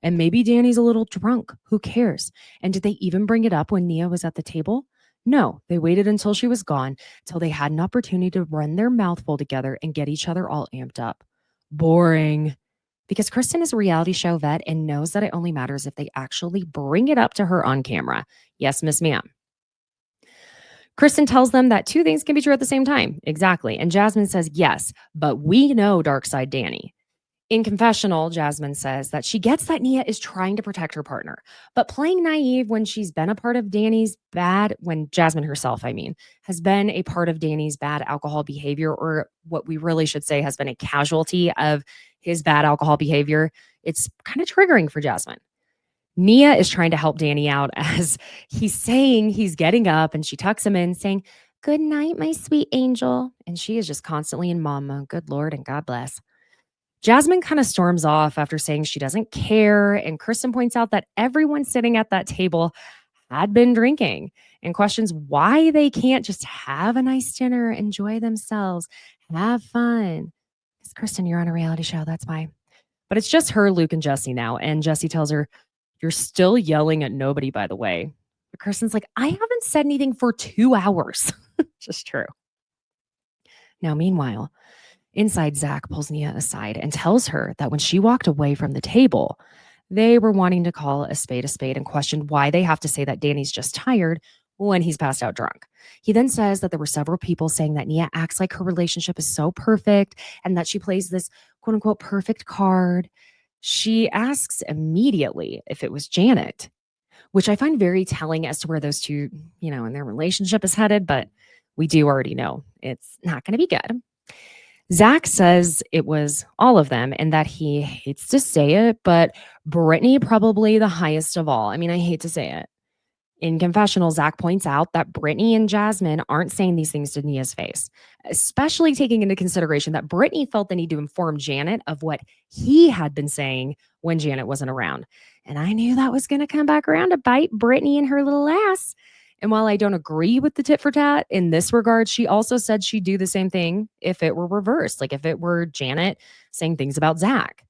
And maybe Danny's a little drunk. Who cares? And did they even bring it up when Nia was at the table? No, they waited until she was gone, till they had an opportunity to run their mouthful together and get each other all amped up. Boring. Because Kristen is a reality show vet and knows that it only matters if they actually bring it up to her on camera. Yes, Miss Ma'am. Kristen tells them that 2 things can be true at the same time. Exactly. And Jasmine says, yes, but we know Dark Side Danny. In confessional, Jasmine says that she gets that Nia is trying to protect her partner, but playing naive when she's been a part of Danny's bad, when Jasmine herself, I mean, has been a part of Danny's bad alcohol behavior, or what we really should say has been a casualty of his bad alcohol behavior. It's kind of triggering for Jasmine. Nia is trying to help Danny out as he's saying he's getting up, and she tucks him in saying, good night, my sweet angel. And she is just constantly in mama. Good Lord and God bless. Jasmine kind of storms off after saying she doesn't care, and Kristen points out that everyone sitting at that table had been drinking and questions why they can't just have a nice dinner, enjoy themselves, have fun. Because Kristen, you're on a reality show, that's why. But it's just her, Luke, and Jesse now, and Jesse tells her, you're still yelling at nobody, by the way. But Kristen's like, I haven't said anything for 2 hours. Just true. Now, meanwhile, inside, Zack pulls Nia aside and tells her that when she walked away from the table, they were wanting to call a spade and questioned why they have to say that Danny's just tired when he's passed out drunk. He then says that there were several people saying that Nia acts like her relationship is so perfect and that she plays this quote unquote perfect card. She asks immediately if it was Janet, which I find very telling as to where those two, in their relationship is headed, but we do already know it's not going to be good. Zack says it was all of them and that he hates to say it, but Brittany probably the highest of all. I mean, I hate to say it. In confessional, Zack points out that Brittany and Jasmine aren't saying these things to Nia's face, especially taking into consideration that Brittany felt the need to inform Janet of what he had been saying when Janet wasn't around. And I knew that was going to come back around to bite Brittany in her little ass. And while I don't agree with the tit for tat in this regard, she also said she'd do the same thing if it were reversed, like if it were Janet saying things about Zack.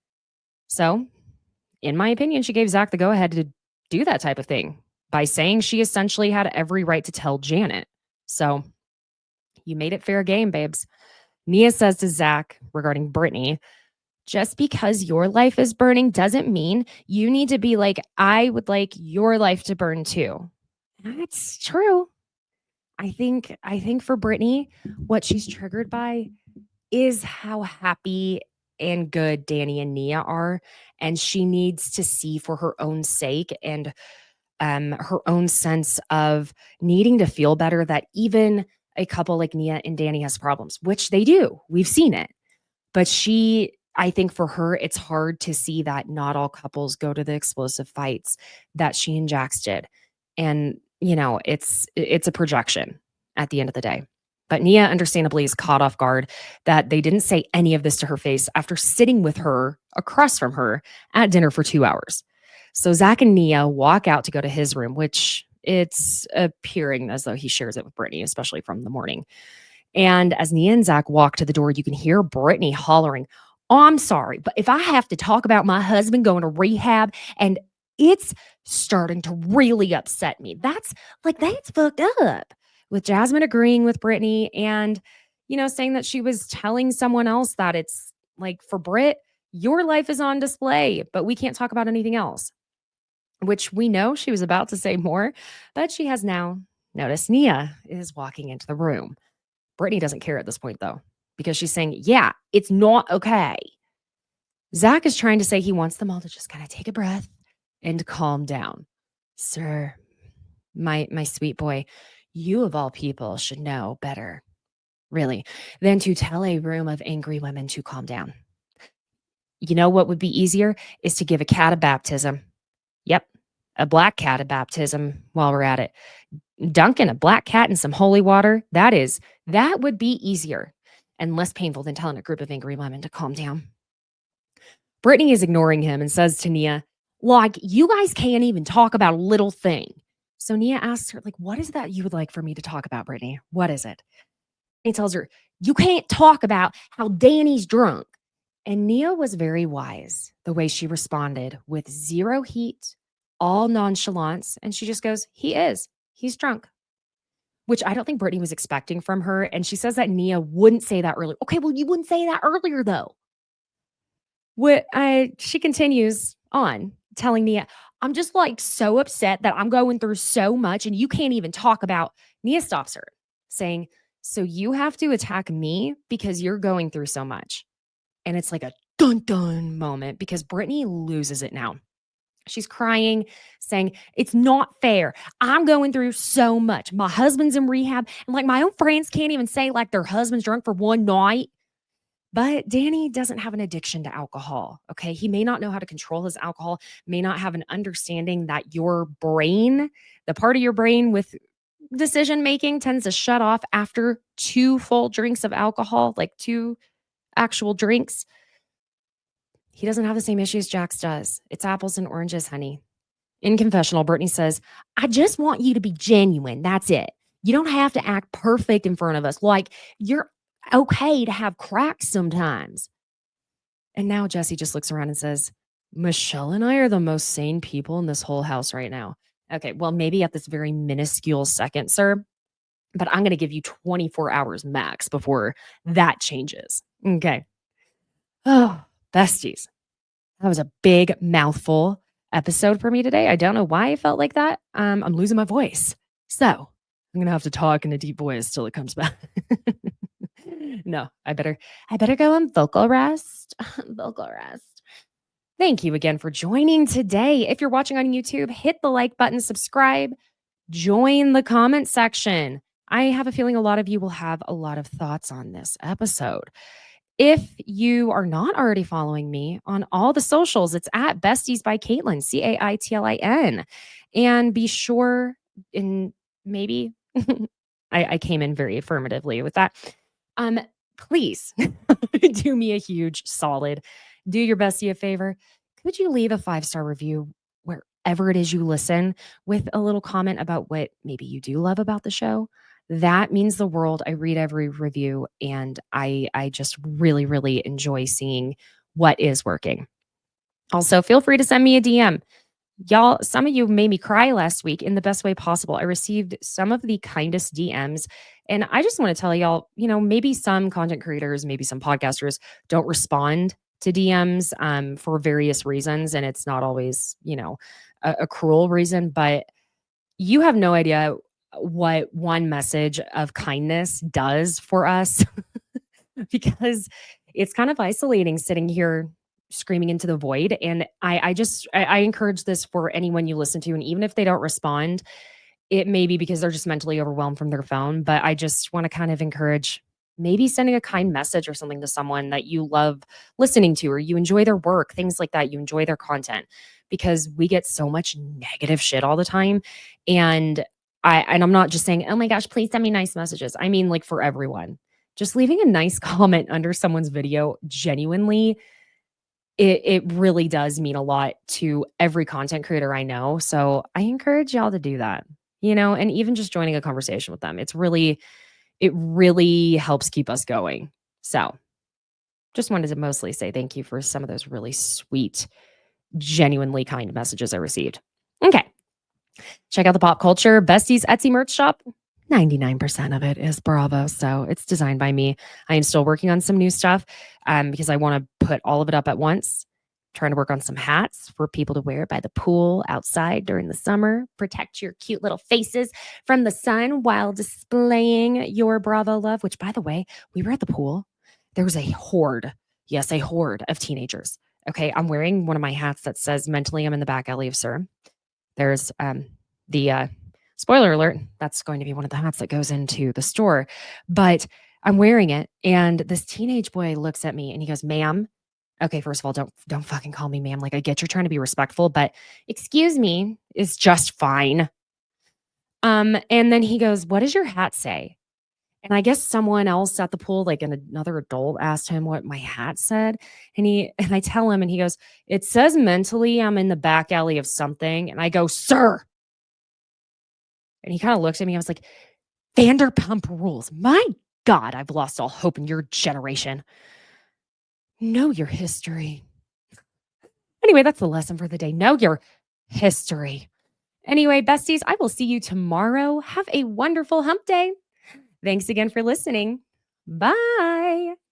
So, in my opinion, she gave Zack the go ahead to do that type of thing by saying she essentially had every right to tell Janet. So, you made it fair game, babes. Nia says to Zack regarding Brittany, just because your life is burning doesn't mean you need to be like, I would like your life to burn too. That's true. I think for Brittany, what she's triggered by is how happy and good Danny and Nia are. And she needs to see for her own sake and her own sense of needing to feel better that even a couple like Nia and Danny has problems, which they do. We've seen it. But I think for her, it's hard to see that not all couples go to the explosive fights that she and Jax did. And, it's a projection at the end of the day. But Nia understandably is caught off guard that they didn't say any of this to her face after sitting with her across from her at dinner for 2 hours. So Zack and Nia walk out to go to his room, which it's appearing as though he shares it with Brittany, especially from the morning. And as Nia and Zack walk to the door, you can hear Brittany hollering, "Oh, I'm sorry, but if I have to talk about my husband going to rehab and it's starting to really upset me, that's fucked up." With Jasmine agreeing with Brittany and, saying that she was telling someone else that it's like, for Britt, your life is on display, but we can't talk about anything else. Which we know she was about to say more, but she has now noticed Nia is walking into the room. Brittany doesn't care at this point, though, because she's saying, yeah, it's not okay. Zack is trying to say he wants them all to just kind of take a breath and calm down. Sir, my sweet boy, you of all people should know better, really, than to tell a room of angry women to calm down. You know what would be easier is to give a cat a baptism. Yep, a black cat a baptism while we're at it. Dunking a black cat in some holy water, that would be easier and less painful than telling a group of angry women to calm down. Brittany is ignoring him and says to Nia, like, you guys can't even talk about a little thing. So Nia asks her, like, what is that you would like for me to talk about, Brittany? What is it? He tells her, you can't talk about how Danny's drunk. And Nia was very wise the way she responded with zero heat, all nonchalance. And she just goes, he is. He's drunk. Which I don't think Brittany was expecting from her. And she says that Nia wouldn't say that earlier. Okay, well, you wouldn't say that earlier, though. She continues on telling Nia, I'm just like so upset that I'm going through so much and you can't even talk about. Nia stops her saying, so you have to attack me because you're going through so much. And it's like a dun dun moment because Brittany loses it now. She's crying, saying, it's not fair. I'm going through so much. My husband's in rehab and like my own friends can't even say like their husband's drunk for one night. But Danny doesn't have an addiction to alcohol, okay? He may not know how to control his alcohol, may not have an understanding that your brain, the part of your brain with decision-making tends to shut off after 2 full drinks of alcohol, like 2 actual drinks. He doesn't have the same issues Jax does. It's apples and oranges, honey. In confessional, Brittany says, I just want you to be genuine. That's it. You don't have to act perfect in front of us. Like, you're okay to have cracks sometimes. And now Jesse just looks around and says, Michelle and I are the most sane people in this whole house right now. Okay, well, maybe at this very minuscule second, sir, but I'm going to give you 24 hours max before that changes. Okay. Oh, besties. That was a big mouthful episode for me today. I don't know why I felt like that. I'm losing my voice. So I'm going to have to talk in a deep voice till it comes back. No, I better go on vocal rest. Vocal rest. Thank you again for joining today. If you're watching on YouTube, hit the like button, subscribe, join the comment section. I have a feeling a lot of you will have a lot of thoughts on this episode. If you are not already following me on all the socials, it's at Besties by Caitlin, Caitlin. And be sure and maybe I came in very affirmatively with that. Please do me a huge solid. Do your bestie a favor. Could you leave a 5-star review wherever it is you listen with a little comment about what maybe you do love about the show? That means the world. I read every review and I just really, really enjoy seeing what is working. Also, feel free to send me a DM. Y'all, some of you made me cry last week in the best way possible. I received some of the kindest DMs. And I just want to tell y'all, maybe some content creators, maybe some podcasters don't respond to DMs for various reasons. And it's not always, a cruel reason, but you have no idea what one message of kindness does for us because it's kind of isolating sitting here screaming into the void. And I encourage this for anyone you listen to. And even if they don't respond, it may be because they're just mentally overwhelmed from their phone. But I just want to kind of encourage maybe sending a kind message or something to someone that you love listening to, or you enjoy their work, things like that. You enjoy their content, because we get so much negative shit all the time. And I'm not just saying, oh my gosh, please send me nice messages. I mean, like, for everyone, just leaving a nice comment under someone's video, genuinely, it really does mean a lot to every content creator I know. So I encourage y'all to do that, and even just joining a conversation with them. It really helps keep us going. So just wanted to mostly say thank you for some of those really sweet, genuinely kind messages I received. Okay. Check out the Pop Culture Besties Etsy merch shop. 99% of it is Bravo, so it's designed by me. I am still working on some new stuff because I want to put all of it up at once. Trying to work on some hats for people to wear by the pool outside during the summer. Protect your cute little faces from the sun while displaying your Bravo love, which, by the way, we were at the pool. There was a horde. Yes, a horde of teenagers. Okay, I'm wearing one of my hats that says mentally I'm in the back alley of Sir. There's the spoiler alert, that's going to be one of the hats that goes into the store. But I'm wearing it, and this teenage boy looks at me and he goes, ma'am. Okay, first of all, don't fucking call me ma'am. Like, I get you're trying to be respectful, but excuse me is just fine. And then he goes, what does your hat say? And I guess someone else at the pool, like another adult, asked him what my hat said. And I tell him, and he goes, it says mentally I'm in the back alley of something. And I go, sir. And he kind of looked at me. I was like, Vanderpump Rules. My God, I've lost all hope in your generation. Know your history. Anyway, that's the lesson for the day. Know your history. Anyway, besties, I will see you tomorrow. Have a wonderful hump day. Thanks again for listening. Bye.